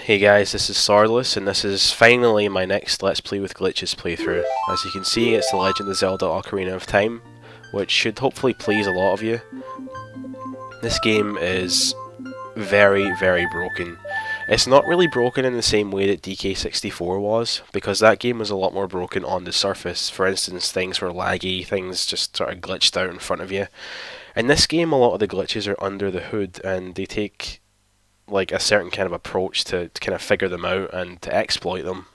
Hey guys, this is Swordless, and this is finally my next Let's Play with Glitches playthrough. As you can see, it's the Legend of Zelda Ocarina of Time, which should hopefully please a lot of you. This game is very, very broken. It's not really broken in the same way that DK64 was, because that game was a lot more broken on the surface. For instance, things were laggy, things just sort of glitched out in front of you. In this game, a lot of the glitches are under the hood, and they take like a certain kind of approach to kind of figure them out and to exploit them.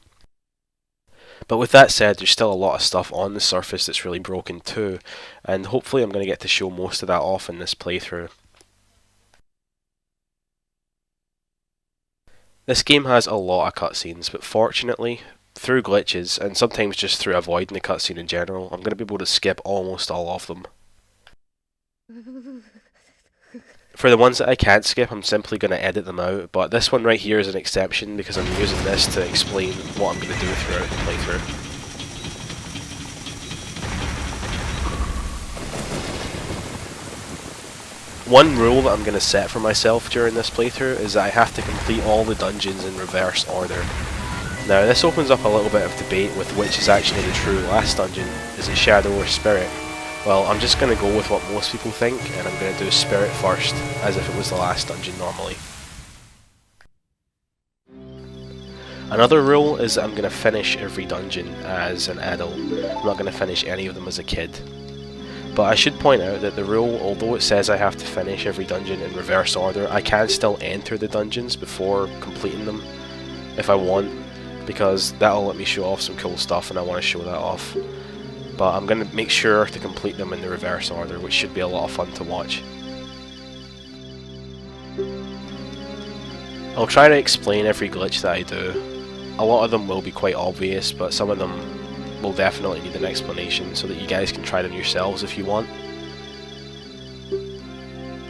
But with that said, there's still a lot of stuff on the surface that's really broken too, and hopefully I'm going to get to show most of that off in this playthrough. This game has a lot of cutscenes, but fortunately, through glitches, and sometimes just through avoiding the cutscene in general, I'm going to be able to skip almost all of them. For the ones that I can't skip, I'm simply going to edit them out, but this one right here is an exception because I'm using this to explain what I'm going to do throughout the playthrough. One rule that I'm going to set for myself during this playthrough is that I have to complete all the dungeons in reverse order. Now this opens up a little bit of debate with which is actually the true last dungeon. Is it Shadow or Spirit? Well, I'm just going to go with what most people think, and I'm going to do Spirit first, as if it was the last dungeon normally. Another rule is that I'm going to finish every dungeon as an adult. I'm not going to finish any of them as a kid. But I should point out that the rule, although it says I have to finish every dungeon in reverse order, I can still enter the dungeons before completing them, if I want, because that'll let me show off some cool stuff and I want to show that off. But I'm going to make sure to complete them in the reverse order, which should be a lot of fun to watch. I'll try to explain every glitch that I do. A lot of them will be quite obvious, but some of them will definitely need an explanation so that you guys can try them yourselves if you want.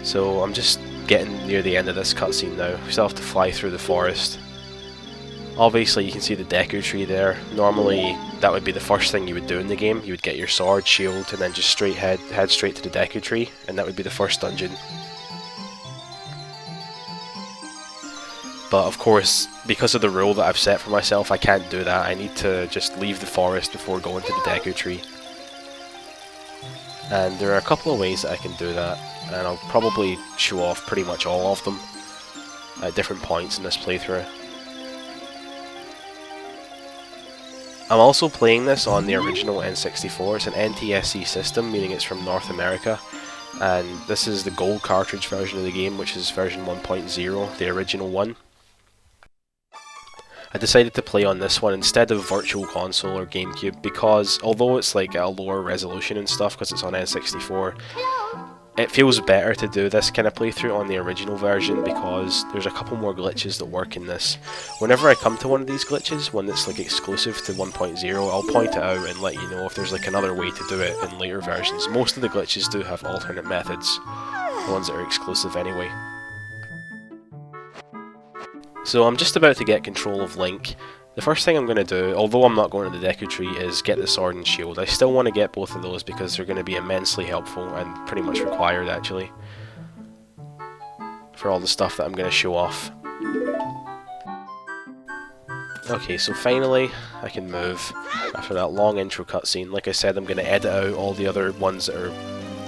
So I'm just getting near the end of this cutscene now. We still have to fly through the forest. Obviously you can see the Deku tree there. Normally that would be the first thing you would do in the game. You would get your sword, shield, and then just head straight to the Deku tree, and that would be the first dungeon. But of course, because of the rule that I've set for myself, I can't do that. I need to just leave the forest before going to the Deku tree. And there are a couple of ways that I can do that, and I'll probably show off pretty much all of them at different points in this playthrough. I'm also playing this on the original N64. It's an NTSC system, meaning it's from North America, and this is the gold cartridge version of the game, which is version 1.0, the original one. I decided to play on this one instead of Virtual Console or GameCube because, although it's like a lower resolution and stuff because it's on N64, it feels better to do this kind of playthrough on the original version because there's a couple more glitches that work in this. Whenever I come to one of these glitches, one that's like exclusive to 1.0, I'll point it out and let you know if there's like another way to do it in later versions. Most of the glitches do have alternate methods, the ones that are exclusive anyway. So I'm just about to get control of Link. The first thing I'm going to do, although I'm not going to the Deku tree, is get the sword and shield. I still want to get both of those because they're going to be immensely helpful and pretty much required actually for all the stuff that I'm going to show off. Okay, so finally I can move after that long intro cutscene. Like I said, I'm going to edit out all the other ones that are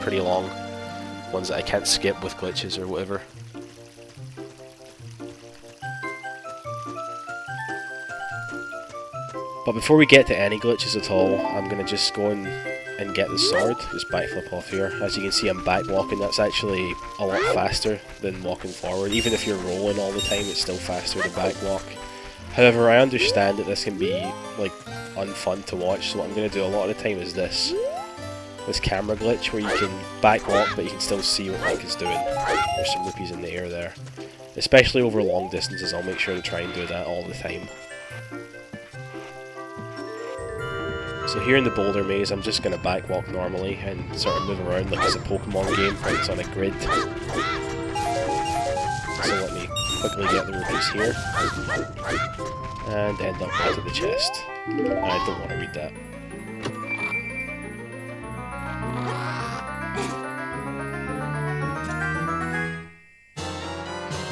pretty long, ones that I can't skip with glitches or whatever. But before we get to any glitches at all, I'm going to just go in and get the sword, just backflip off here. As you can see, I'm back walking. That's actually a lot faster than walking forward. Even if you're rolling all the time, it's still faster to back walk. However, I understand that this can be like unfun to watch, so what I'm going to do a lot of the time is this camera glitch where you can back walk but you can still see what Link is doing. There's some rupees in the air there. Especially over long distances, I'll make sure to try and do that all the time. So here in the boulder maze, I'm just going to backwalk normally and sort of move around like it's a Pokemon game where it's on a grid. So let me quickly get the rupees here and end up right at the chest. I don't want to read that.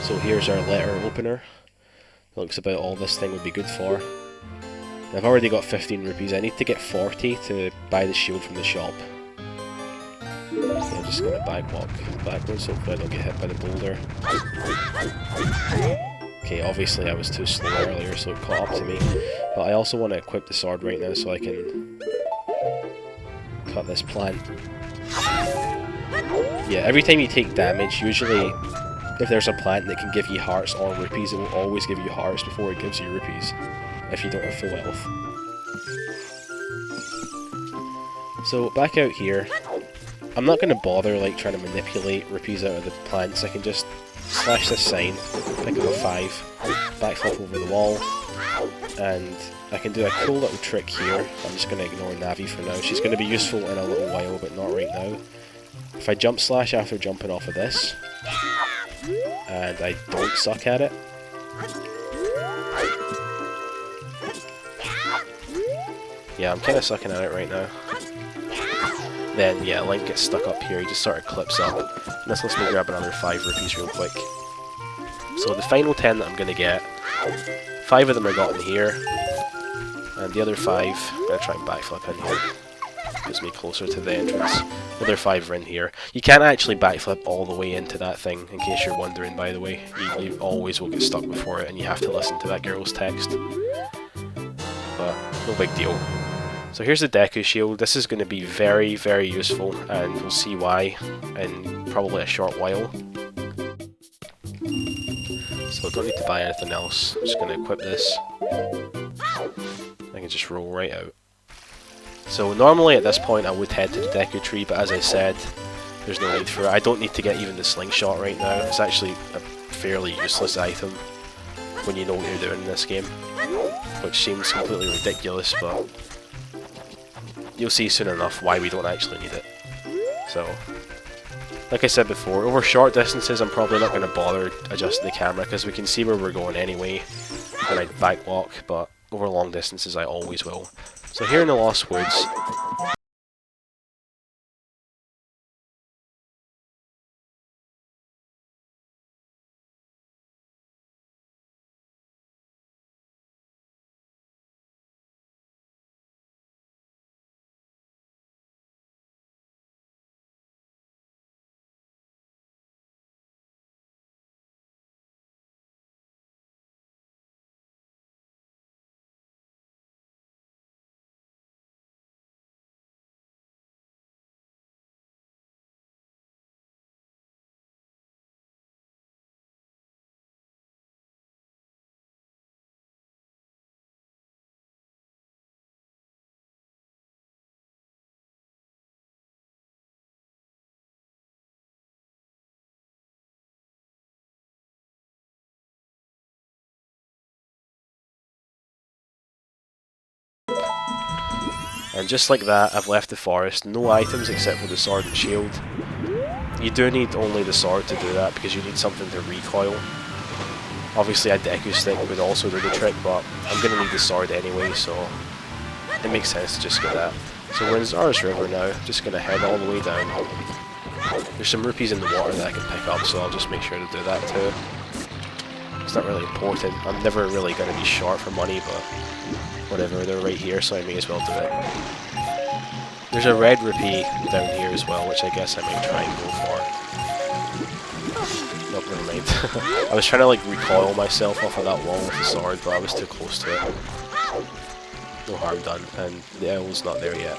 So here's our letter opener. looks about all this thing would be good for. I've already got 15 rupees, I need to get 40 to buy the shield from the shop. So I'm just going to backwalk backwards, hopefully I don't get hit by the boulder. Okay, obviously I was too slow earlier, so it caught up to me. But I also want to equip the sword right now so I can cut this plant. Yeah, every time you take damage, usually if there's a plant that can give you hearts or rupees, it will always give you hearts before it gives you rupees, if you don't have full health. So back out here, I'm not going to bother like trying to manipulate rupees out of the plants. I can just slash this sign, pick up a 5, backflip over the wall, and I can do a cool little trick here. I'm just going to ignore Navi for now. She's going to be useful in a little while, but not right now. If I jump slash after jumping off of this, and I don't suck at it, yeah, I'm kind of sucking at it right now. Then, yeah, Link gets stuck up here, he just sort of clips up. And this lets me grab another 5 rupees real quick. So the final 10 that I'm going to get, 5 of them are got in here, and the other 5, I'm going to try and backflip in here. Gets me closer to the entrance. The other 5 are in here. You can't actually backflip all the way into that thing, in case you're wondering, by the way. You always will get stuck before it, and you have to listen to that girl's text. But, no big deal. So here's the Deku shield. This is going to be very, very useful, and we'll see why in probably a short while. So I don't need to buy anything else. I'm just going to equip this. I can just roll right out. So normally at this point I would head to the Deku tree, but as I said, there's no need for it. I don't need to get even the slingshot right now. It's actually a fairly useless item when you know what you're doing in this game, which seems completely ridiculous, but you'll see soon enough why we don't actually need it. So, like I said before, over short distances I'm probably not going to bother adjusting the camera because we can see where we're going anyway when I backwalk, but over long distances I always will. So here in the Lost Woods, and just like that, I've left the forest, no items except for the sword and shield. You do need only the sword to do that because you need something to recoil. Obviously a Deku stick would also do the trick, but I'm going to need the sword anyway, so it makes sense to just get that. So we're in Zara's River now, just going to head all the way down. There's some rupees in the water that I can pick up, so I'll just make sure to do that too. It's not really important, I'm never really going to be short for money, but whatever, they're right here, so I may as well do it. There's a red rupee down here as well, which I guess I might try and go for. Nope, never mind. I was trying to like recoil myself off of that wall with the sword, but I was too close to it. No harm done, and the owl's not there yet.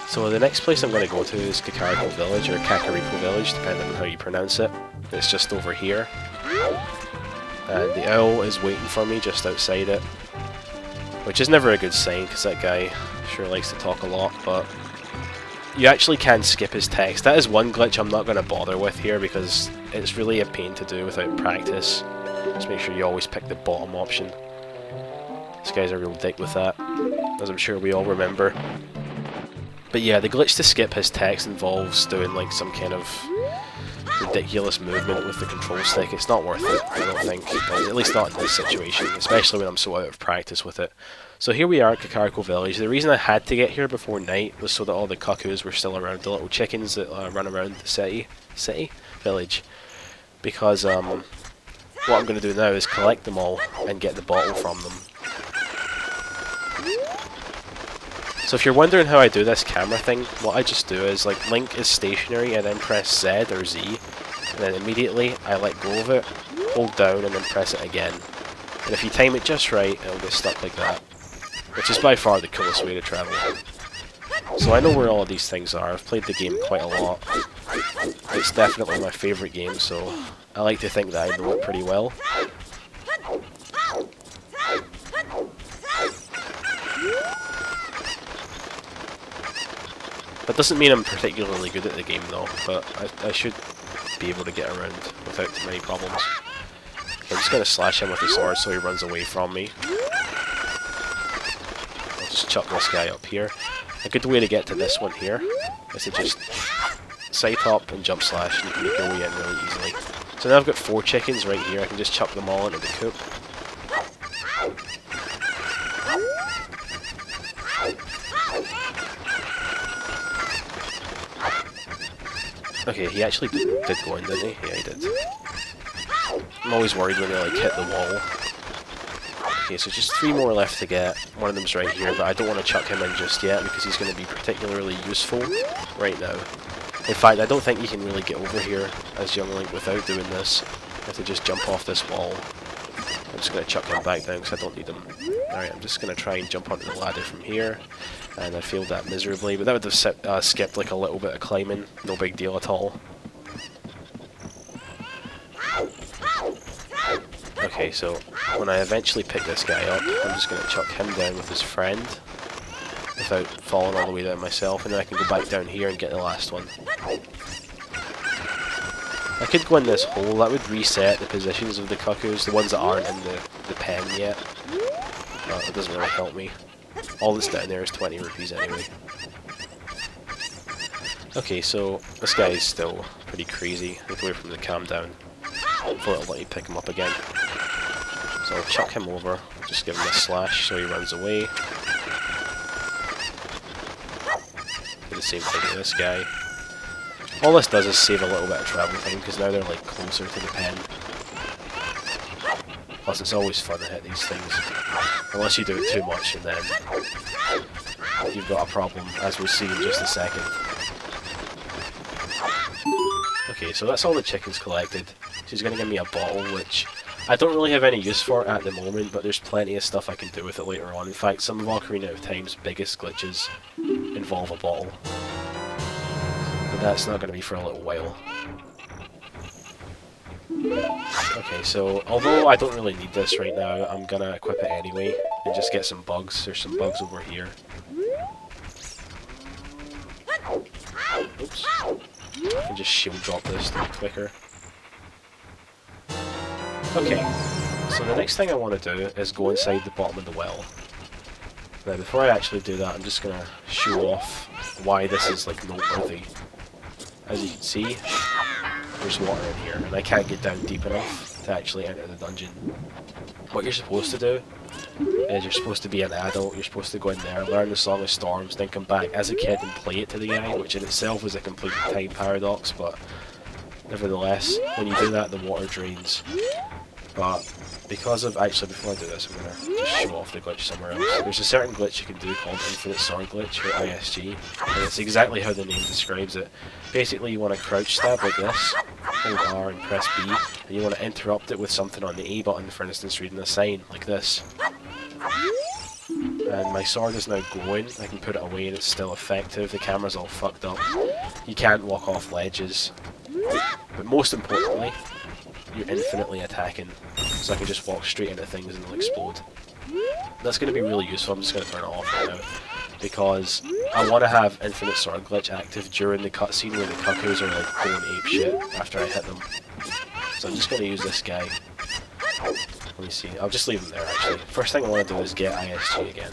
So the next place I'm going to go to is Kakariko Village, or Kakariko Village, depending on how you pronounce it. It's just over here. And the owl is waiting for me just outside it, which is never a good sign because that guy sure likes to talk a lot, but you actually can skip his text. That is one glitch I'm not going to bother with here because it's really a pain to do without practice. Just make sure you always pick the bottom option. This guy's a real dick with that, as I'm sure we all remember. But yeah, the glitch to skip his text involves doing like some kind of ridiculous movement with the control stick. It's not worth it, I don't think, at least not in this situation, especially when I'm so out of practice with it. So here we are at Kakariko Village. The reason I had to get here before night was so that all the cuckoos were still around, the little chickens that run around the village. because what I'm going to do now is collect them all and get the bottle from them. So if you're wondering how I do this camera thing, what I just do is, like, Link is stationary and then press Z or Z, and then immediately I let go of it, hold down and then press it again. And if you time it just right, it'll get stuck like that, which is by far the coolest way to travel. So I know where all of these things are. I've played the game quite a lot. It's definitely my favourite game, so I like to think that I know it pretty well. That doesn't mean I'm particularly good at the game though, but I should be able to get around without too many problems. Okay, I'm just going to slash him with the sword so he runs away from me. I'll just chuck this guy up here. A good way to get to this one here is to just side hop and jump slash, and you can make your way in really easily. So now I've got 4 chickens right here. I can just chuck them all into the coop. Okay, he actually did go in, didn't he? Yeah, he did. I'm always worried when they like hit the wall. Okay, so just 3 more left to get. One of them's right here, but I don't want to chuck him in just yet because he's going to be particularly useful right now. In fact, I don't think you can really get over here as Young Link without doing this. You have to just jump off this wall. I'm just going to chuck him back down because I don't need him. Alright, I'm just going to try and jump onto the ladder from here. And I failed that miserably, but that would have skipped like a little bit of climbing. No big deal at all. Okay, so when I eventually pick this guy up, I'm just going to chuck him down with his friend without falling all the way down myself, and then I can go back down here and get the last one. I could go in this hole. That would reset the positions of the cuckoos, the ones that aren't in the pen yet. It doesn't really help me. All that's down there is 20 rupees anyway. Okay, so this guy is still pretty crazy. I can wait for him to calm down. Hopefully it'll let me pick him up again. So I'll chuck him over, just give him a slash so he runs away. Do the same thing to this guy. All this does is save a little bit of travel time, because now they're like closer to the pen. Plus it's always fun to hit these things. Unless you do it too much and then you've got a problem, as we'll see in just a second. Okay, so that's all the chickens collected. She's going to give me a bottle, which I don't really have any use for at the moment, but there's plenty of stuff I can do with it later on. In fact, some of Ocarina of Time's biggest glitches involve a bottle. But that's not going to be for a little while. Okay, so although I don't really need this right now, I'm going to equip it anyway and just get some bugs. There's some bugs over here. Oops. I can just shield drop this to be quicker. Okay, so the next thing I want to do is go inside the bottom of the well. Now before I actually do that, I'm just going to show off why this is like noteworthy. As you can see, there's water in here, and I can't get down deep enough to actually enter the dungeon. What you're supposed to do is you're supposed to be an adult, you're supposed to go in there, learn the Song of Storms, then come back as a kid and play it to the guy, which in itself is a complete time paradox, but nevertheless, when you do that, the water drains. But because of, actually before I do this, I'm going to just show off the glitch somewhere else. There's a certain glitch you can do called Infinite Sword Glitch, or ISG, and it's exactly how the name describes it. Basically you want to crouch stab like this, hold R and press B, and you want to interrupt it with something on the A button, for instance reading a sign, like this. And my sword is now glowing, I can put it away and it's still effective, the camera's all fucked up, you can't walk off ledges, but most importantly, you're infinitely attacking, so I can just walk straight into things and they'll explode. That's going to be really useful. I'm just going to turn it off right now, because I want to have Infinite Sword Glitch active during the cutscene where the cuckoos are like going apeshit after I hit them. So I'm just going to use this guy. Let me see, I'll just leave him there actually. First thing I want to do is get ISG again.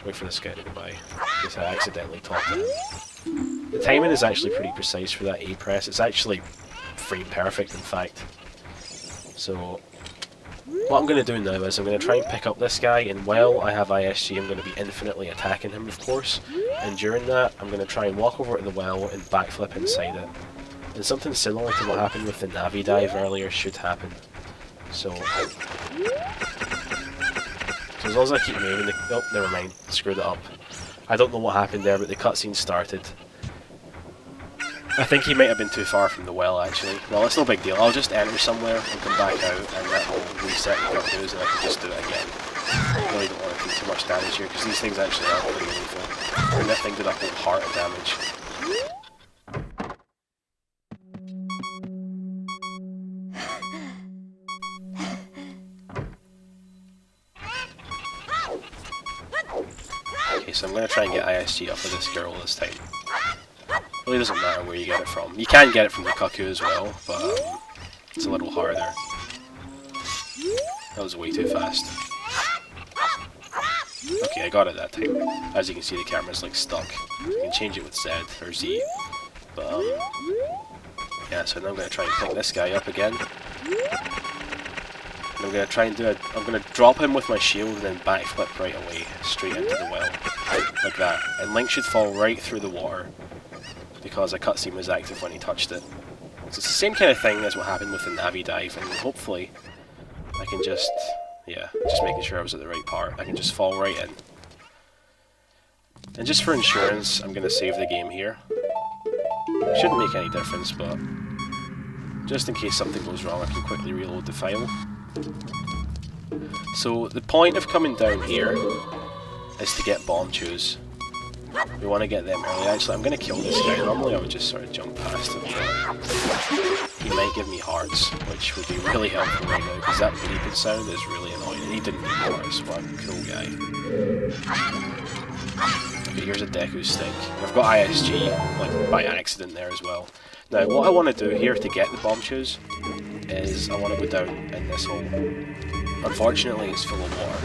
Wait for this guy to go by, because I accidentally talked to him. The timing is actually pretty precise for that A press. It's actually frame perfect, in fact. So what I'm going to do now is I'm going to try and pick up this guy, and while I have ISG I'm going to be infinitely attacking him, of course, and during that I'm going to try and walk over to the well and backflip inside it. And something similar to what happened with the Navi dive earlier should happen. So as long as I keep moving, oh, never mind, screwed it up. I don't know what happened there, but the cutscene started. I think he might have been too far from the well, actually. Well, it's no big deal. I'll just enter somewhere and come back out, and that will reset the cutscenes, and I can just do it again. I really don't want to do too much damage here, because these things actually are pretty meaningful. And that thing did a whole heart of damage. Okay, so I'm going to try and get ISG off of this girl this time. Really doesn't matter where you get it from. You can get it from the cuckoo as well, but it's a little harder. That was way too fast. Okay, I got it that time. As you can see, the camera's like stuck. You can change it with Z or Z. But yeah, so now I'm going to try and pick this guy up again. And I'm going to try and I'm going to drop him with my shield and then backflip right away, straight into the well. Like that. And Link should fall right through the water, because a cutscene was active when he touched it. So it's the same kind of thing as what happened with the Navi dive, and hopefully I can just, yeah, just making sure I was at the right part, I can just fall right in. And just for insurance, I'm going to save the game here. Shouldn't make any difference, but just in case something goes wrong, I can quickly reload the file. So the point of coming down here is to get bombchus. We want to get them early. Actually, I'm going to kill this guy. Normally I would just sort of jump past him, but he might give me hearts, which would be really helpful right now, because that beeping sound is really annoying. And he didn't need hearts, what a cool guy. Okay, here's a Deku stick. I've got ISG, like, by accident there as well. Now, what I want to do here to get the bombchus is I want to go down in this hole. Unfortunately, it's full of water,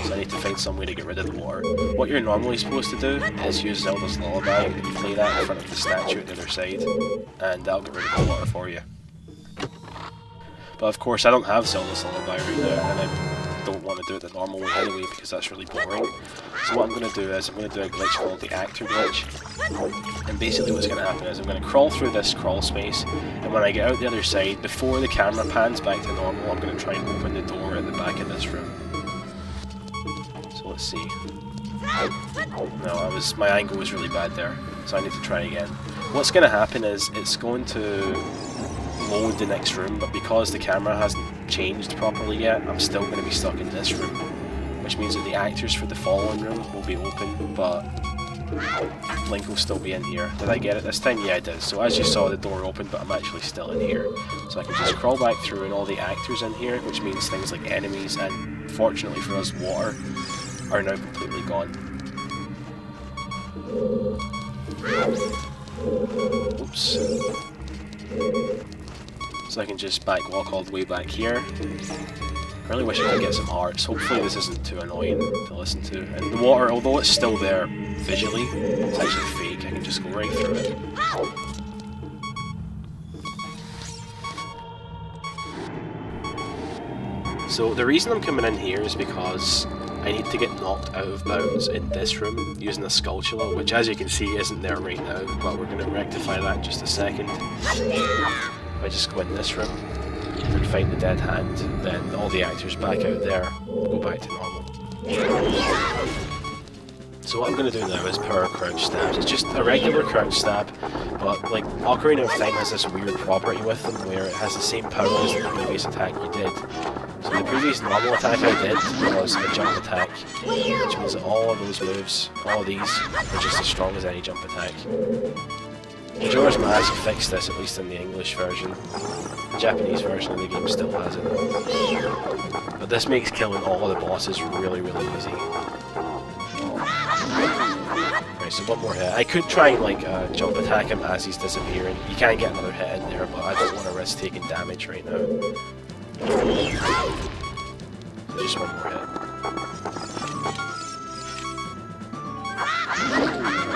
so I need to find some way to get rid of the water. What you're normally supposed to do is use Zelda's Lullaby and play that in front of the statue at the other side, and that'll get rid of the water for you. But of course I don't have Zelda's Lullaby right now, and I don't want to do it the normal way anyway, because that's really boring. So what I'm going to do is I'm going to do a glitch called the actor glitch, and basically what's going to happen is I'm going to crawl through this crawl space, and when I get out the other side, before the camera pans back to normal, I'm going to try and open the door at the back of this room. So let's see. No, my angle was really bad there, so I need to try again. What's going to happen is it's going to load the next room, but because the camera hasn't changed properly yet, I'm still going to be stuck in this room, which means that the actors for the following room will be open, but Link will still be in here. Did I get it this time? Yeah, I did. So as you saw, the door opened, but I'm actually still in here. So I can just crawl back through, and all the actors in here, which means things like enemies and, fortunately for us, water, are now completely gone. Oops. So I can just backwalk all the way back here. I really wish I could get some hearts. Hopefully this isn't too annoying to listen to. And the water, although it's still there visually, it's actually fake. I can just go right through it. So the reason I'm coming in here is because I need to get knocked out of bounds in this room using a Skulltula, which as you can see isn't there right now, but we're going to rectify that in just a second. If I just go in this room and find the dead hand, then all the actors back out there go back to normal. So what I'm going to do now is power crouch stabs. It's just a regular crouch stab, but like Ocarina of Time has this weird property with them where it has the same power as the previous attack you did. So the previous normal attack I did was a jump attack, which means that all of those moves, all of these, are just as strong as any jump attack. Majora's Mask fixed this, at least in the English version. The Japanese version of the game still has it though. But this makes killing all of the bosses really, really easy. Right, so one more hit. I could try and like jump attack him as he's disappearing. You can get another hit in there, but I don't want to risk taking damage right now. So just one more hit.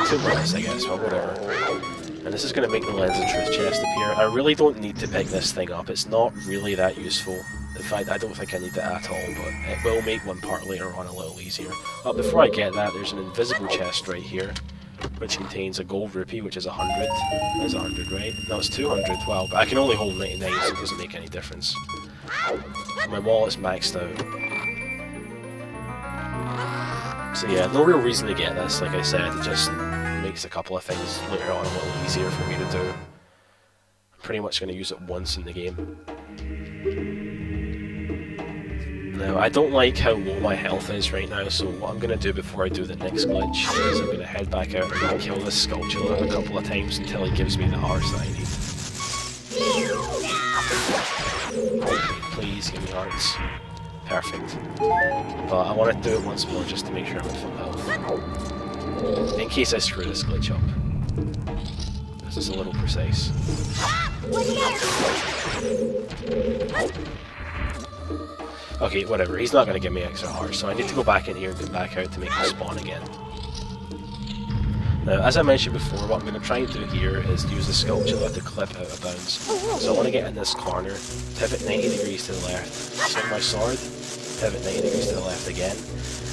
2 minutes, I guess, but whatever. And this is going to make the Lens of Truth chest appear. I really don't need to pick this thing up, it's not really that useful. In fact, I don't think I need it at all, but it will make one part later on a little easier. But before I get that, there's an invisible chest right here, which contains a gold rupee, which is 100. That's 100, right? No, it's 200. Wow, but I can only hold 99, so it doesn't make any difference. My wallet's maxed out. So yeah, no real reason to get this, like I said, it just makes a couple of things later on a little easier for me to do. I'm pretty much going to use it once in the game. Now, I don't like how low my health is right now, so what I'm going to do before I do the next glitch is I'm going to head back out and I'm going to kill this Skulltula a couple of times until he gives me the hearts that I need. Please give me hearts. Perfect. But I want to do it once more just to make sure I'm at full health. In case I screw this glitch up. This is a little precise. Okay, whatever. He's not going to give me extra hearts, so I need to go back in here and get back out to make him spawn again. Now, as I mentioned before, what I'm going to try and do here is use the Skulltula to clip out of bounds. So I want to get in this corner, pivot 90 degrees to the left, swing my sword, pivot 90 degrees to the left again,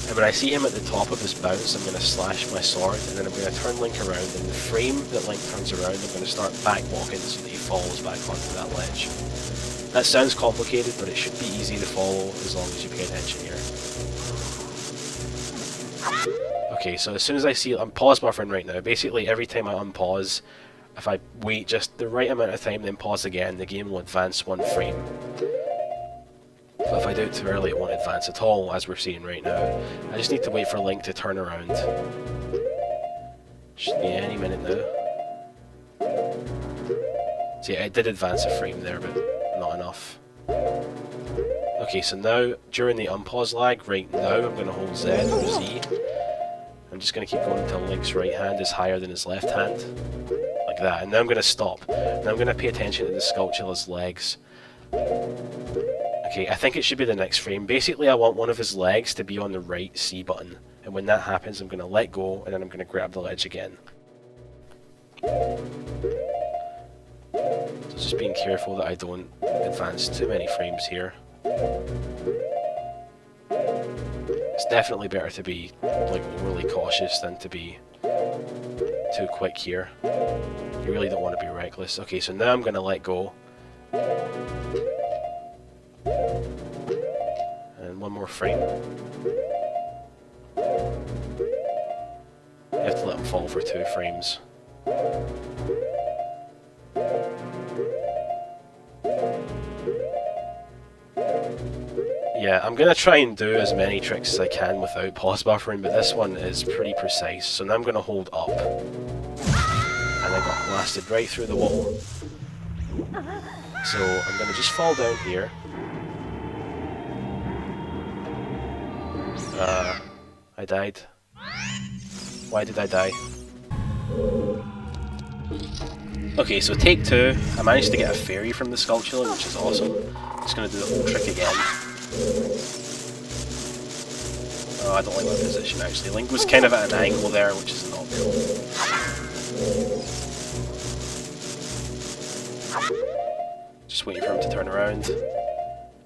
and when I see him at the top of his bounce, I'm going to slash my sword, and then I'm going to turn Link around, and the frame that Link turns around, I'm going to start back walking so that he falls back onto that ledge. That sounds complicated, but it should be easy to follow as long as you pay attention here. Okay, so as soon as I see I'm pause buffering right now. Basically, every time I unpause, if I wait just the right amount of time, then pause again, the game will advance one frame. But if I do it too early, it won't advance at all, as we're seeing right now. I just need to wait for Link to turn around. Should be any minute now. See, I did advance a frame there, but not enough. Okay, so now, during the unpause lag, right now, I'm going to hold Z or Z. I'm just going to keep going until Link's right hand is higher than his left hand. Like that. And now I'm going to stop. Now I'm going to pay attention to the Skulltula's legs. Okay, I think it should be the next frame. Basically, I want one of his legs to be on the right C button. And when that happens, I'm going to let go, and then I'm going to grab the ledge again. So just being careful that I don't advance too many frames here. It's definitely better to be like overly cautious than to be too quick here. You really don't want to be reckless. Okay, so now I'm going to let go. And one more frame. You have to let him fall for 2 frames. Yeah, I'm going to try and do as many tricks as I can without pause buffering, but this one is pretty precise. So now I'm going to hold up. And I got blasted right through the wall. So I'm going to just fall down here. I died. Why did I die? Okay, so take 2. I managed to get a fairy from the Skulltula, which is awesome. Just going to do the whole trick again. Oh, I don't like my position actually. Link was kind of at an angle there, which is not cool. Just waiting for him to turn around.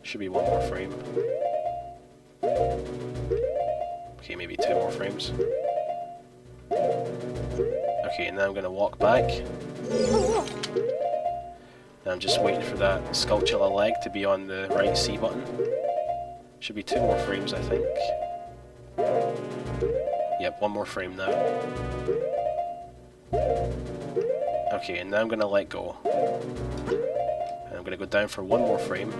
Should be 1 more frame. Okay, maybe 2 more frames. Okay, now I'm going to walk back. Now I'm just waiting for that Skulltula leg to be on the right C button. Should be 2 more frames, I think. Yep, 1 more frame now. Okay, and now I'm going to let go. And I'm going to go down for 1 more frame.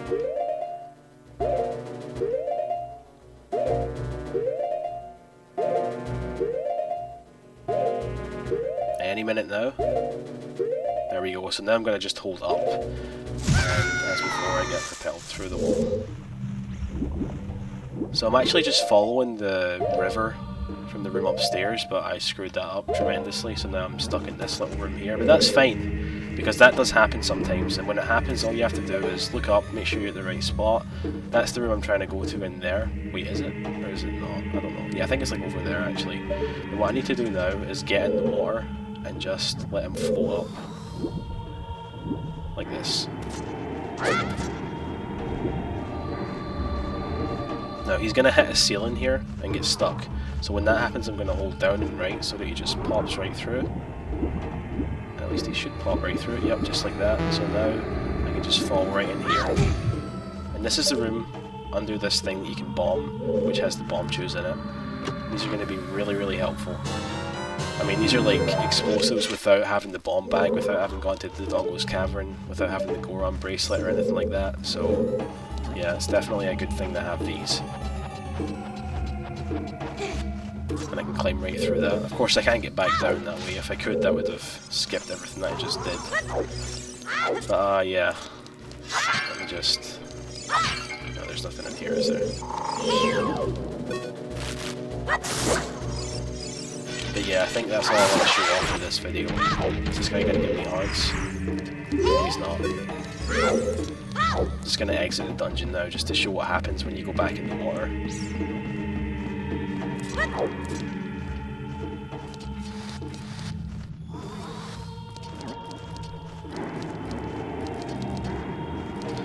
Any minute now. There we go, so now I'm going to just hold up. And as before, I get propelled through the wall. So I'm actually just following the river from the room upstairs, but I screwed that up tremendously, so now I'm stuck in this little room here. But that's fine, because that does happen sometimes, and when it happens, all you have to do is look up, make sure you're at the right spot. That's the room I'm trying to go to in there. Wait, is it? Or is it not? I don't know. Yeah, I think it's like over there, actually. But what I need to do now is get in the water and just let him float up. Like this. Now he's going to hit a ceiling here and get stuck. So when that happens, I'm going to hold down and right so that he just pops right through. At least he should pop right through it. Yep, just like that. So now I can just fall right in here. And this is the room under this thing that you can bomb, which has the bombchus in it. These are going to be really, really helpful. I mean, these are like explosives without having the bomb bag, without having gone to the Doggo's Cavern, without having the Goron bracelet or anything like that. So, yeah, it's definitely a good thing to have these. And I can climb right through that. Of course, I can't get back down that way. If I could, that would have skipped everything that I just did. But, yeah. Let me just... No, there's nothing in here, is there? But yeah, I think that's all I want to show off for this video. Is this guy gonna give me hearts? No, he's not. Just gonna exit the dungeon now, just to show what happens when you go back in the water.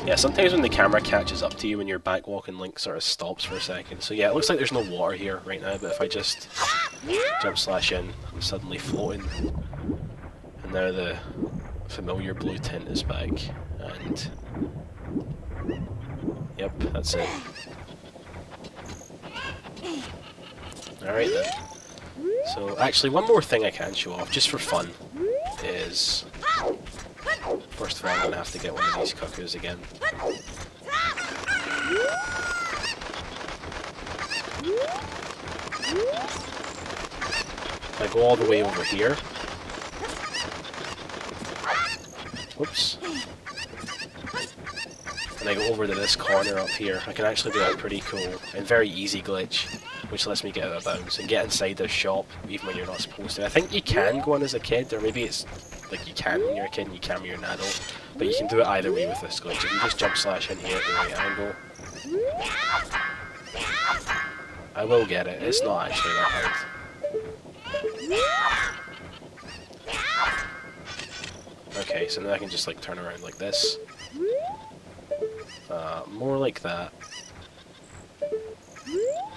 Yeah, sometimes when the camera catches up to you when you're back walking, Link sort of stops for a second. So yeah, it looks like there's no water here right now, but if I just jump slash in, I'm suddenly floating. And now the familiar blue tint is back, and yep, that's it. Alright then. So actually one more thing I can show off, just for fun, is... First of all, I'm going to have to get one of these cuckoos again. If I go all the way over here... Whoops. And I go over to this corner up here, I can actually do a pretty cool and very easy glitch, which lets me get out of bounds and get inside this shop, even when you're not supposed to. I think you can go in as a kid, or maybe it's like you can when you're a kid and you can when you're an adult, but you can do it either way with this glitch. If you just jump slash in here at the right angle, I will get it. It's not actually that hard. Okay, so now I can just like turn around like this. More like that.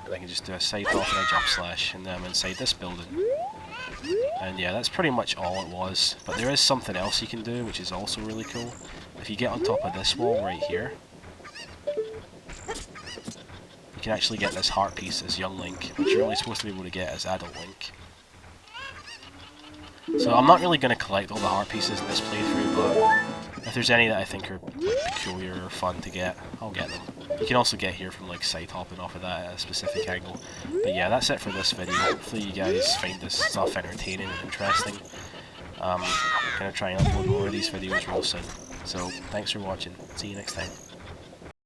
And I can just do a side hop and a jump slash, and then I'm inside this building. And yeah, that's pretty much all it was. But there is something else you can do, which is also really cool. If you get on top of this wall right here, you can actually get this heart piece as young Link, which you're only supposed to be able to get as adult Link. So I'm not really going to collect all the heart pieces in this playthrough, but if there's any that I think are peculiar or fun to get, I'll get them. You can also get here from like side hopping off of that at a specific angle. But yeah, that's it for this video. Hopefully you guys find this stuff entertaining and interesting. I'm going to try and upload more of these videos real soon. So thanks for watching. See you next time.